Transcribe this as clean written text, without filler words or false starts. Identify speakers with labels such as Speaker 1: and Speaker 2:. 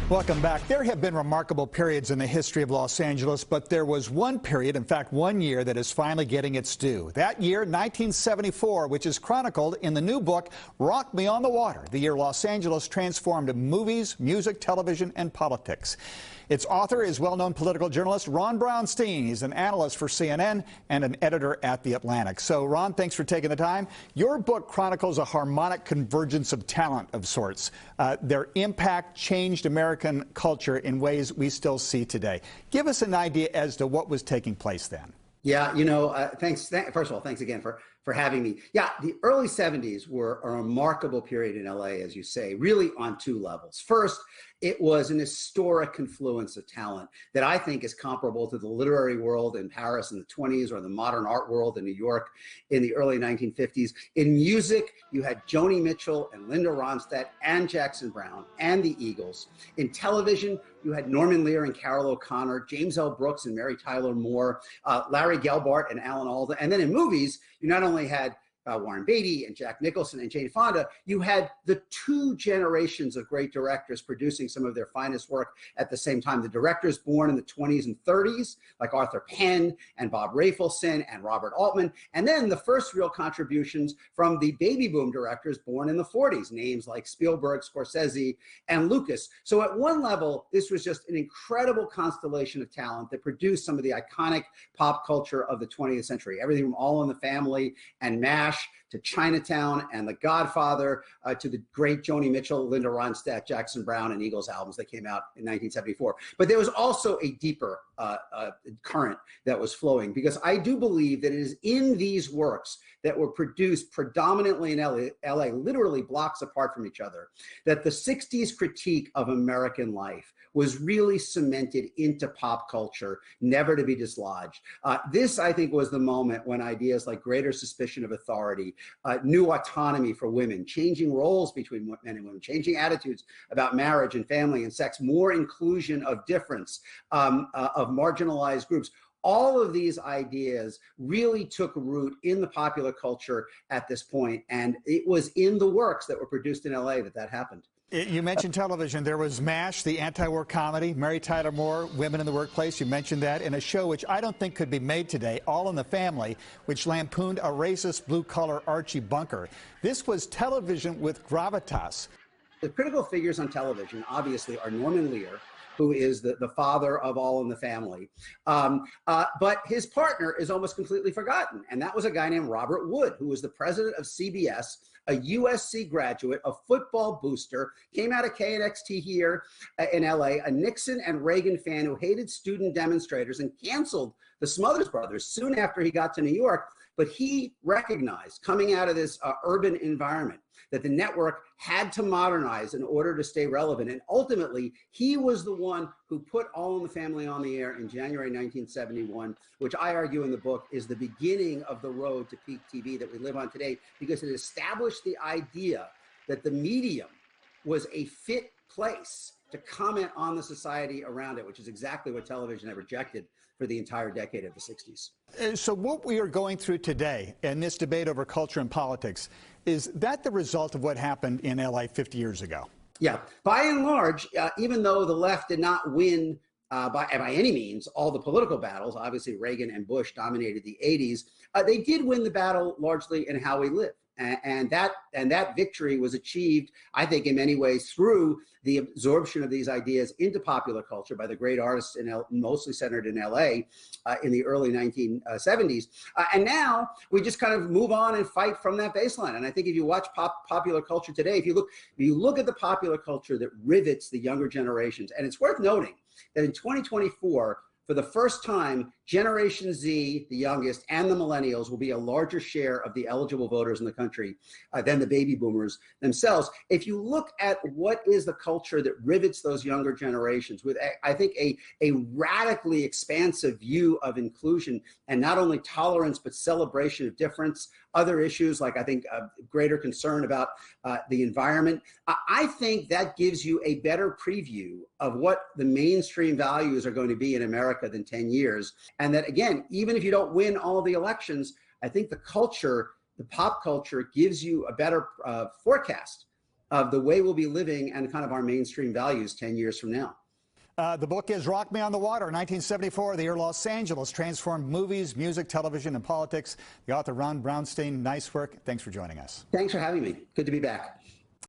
Speaker 1: Welcome back. There have been remarkable periods in the history of Los Angeles, but there was one period, in fact, one year that is finally getting its due. That year, 1974, which is chronicled in the new book, Rock Me on the Water, the year Los Angeles transformed movies, music, television, and politics. Its author is well-known political journalist Ron Brownstein. He's an analyst for CNN and an editor at The Atlantic. So, Ron, thanks for taking the time. Your book chronicles a harmonic convergence of talent of sorts. Their impact changed American culture in ways we still see today. Give us an idea as to what was taking place then.
Speaker 2: Yeah, you know, thanks. First of all, thanks again for having me. Yeah, the early 70s were a remarkable period in LA, as you say, really on two levels. First, it was an historic confluence of talent that I think is comparable to the literary world in Paris in the 20s or the modern art world in New York in the early 1950s. In music, you had Joni Mitchell and Linda Ronstadt and Jackson Browne and the Eagles. In television, you had Norman Lear and Carol O'Connor, James L. Brooks and Mary Tyler Moore, Larry Gelbart and Alan Alda. And then in movies, you not only had Warren Beatty and Jack Nicholson and Jane Fonda, you had the two generations of great directors producing some of their finest work at the same time. The directors born in the 20s and 30s, like Arthur Penn and Bob Rafelson and Robert Altman, and then the first real contributions from the baby boom directors born in the 40s, names like Spielberg, Scorsese, and Lucas. So at one level, this was just an incredible constellation of talent that produced some of the iconic pop culture of the 20th century, everything from All in the Family and MASH to Chinatown and The Godfather, to the great Joni Mitchell, Linda Ronstadt, Jackson Browne, and Eagles albums that came out in 1974. But there was also a deeper current that was flowing, because I do believe that it is in these works that were produced predominantly in LA, literally blocks apart from each other, that the 60s critique of American life was really cemented into pop culture, never to be dislodged. This, I think, was the moment when ideas like greater suspicion of authority, new autonomy for women, changing roles between men and women, changing attitudes about marriage and family and sex, more inclusion of difference, of marginalized groups. All of these ideas really took root in the popular culture at this point, and it was in the works that were produced in LA that happened.
Speaker 1: You mentioned television. There was MASH, the anti-war comedy, Mary Tyler Moore, Women in the Workplace. You mentioned that in a show which I don't think could be made today, All in the Family, which lampooned a racist blue-collar Archie Bunker. This was television with gravitas.
Speaker 2: The critical figures on television, obviously, are Norman Lear, who is the father of All in the Family. But his partner is almost completely forgotten. And that was a guy named Robert Wood, who was the president of CBS, a USC graduate, a football booster, came out of KNXT here in LA, a Nixon and Reagan fan who hated student demonstrators and canceled the Smothers Brothers soon after he got to New York. But he recognized, coming out of this urban environment, that the network had to modernize in order to stay relevant. And ultimately, he was the one who put All in the Family on the air in January 1971, which I argue in the book is the beginning of the road to peak TV that we live on today, because it established the idea that the medium was a fit place to comment on the society around it, which is exactly what television had rejected for the entire decade of the 60s.
Speaker 1: So what we are going through today in this debate over culture and politics, is that the result of what happened in LA 50 years ago?
Speaker 2: Yeah, by and large, even though the left did not win by any means all the political battles, obviously Reagan and Bush dominated the 80s, they did win the battle largely in how we live. And that victory was achieved, I think, in many ways through the absorption of these ideas into popular culture by the great artists, mostly centered in LA in the early 1970s. And now we just kind of move on and fight from that baseline. And I think if you watch popular culture today, if you look at the popular culture that rivets the younger generations, and it's worth noting that in 2024, for the first time, Generation Z, the youngest, and the millennials will be a larger share of the eligible voters in the country than the baby boomers themselves. If you look at what is the culture that rivets those younger generations with, I think, a radically expansive view of inclusion, and not only tolerance, but celebration of difference, other issues like, I think, greater concern about the environment, I think that gives you a better preview of what the mainstream values are going to be in America than 10 years. And that, again, even if you don't win all the elections, I think the culture, the pop culture, gives you a better forecast of the way we'll be living and kind of our mainstream values 10 years from now.
Speaker 1: The book is Rock Me on the Water, 1974, the year Los Angeles transformed movies, music, television, and politics. The author, Ron Brownstein, nice work. Thanks for joining us.
Speaker 2: Thanks for having me. Good to be back.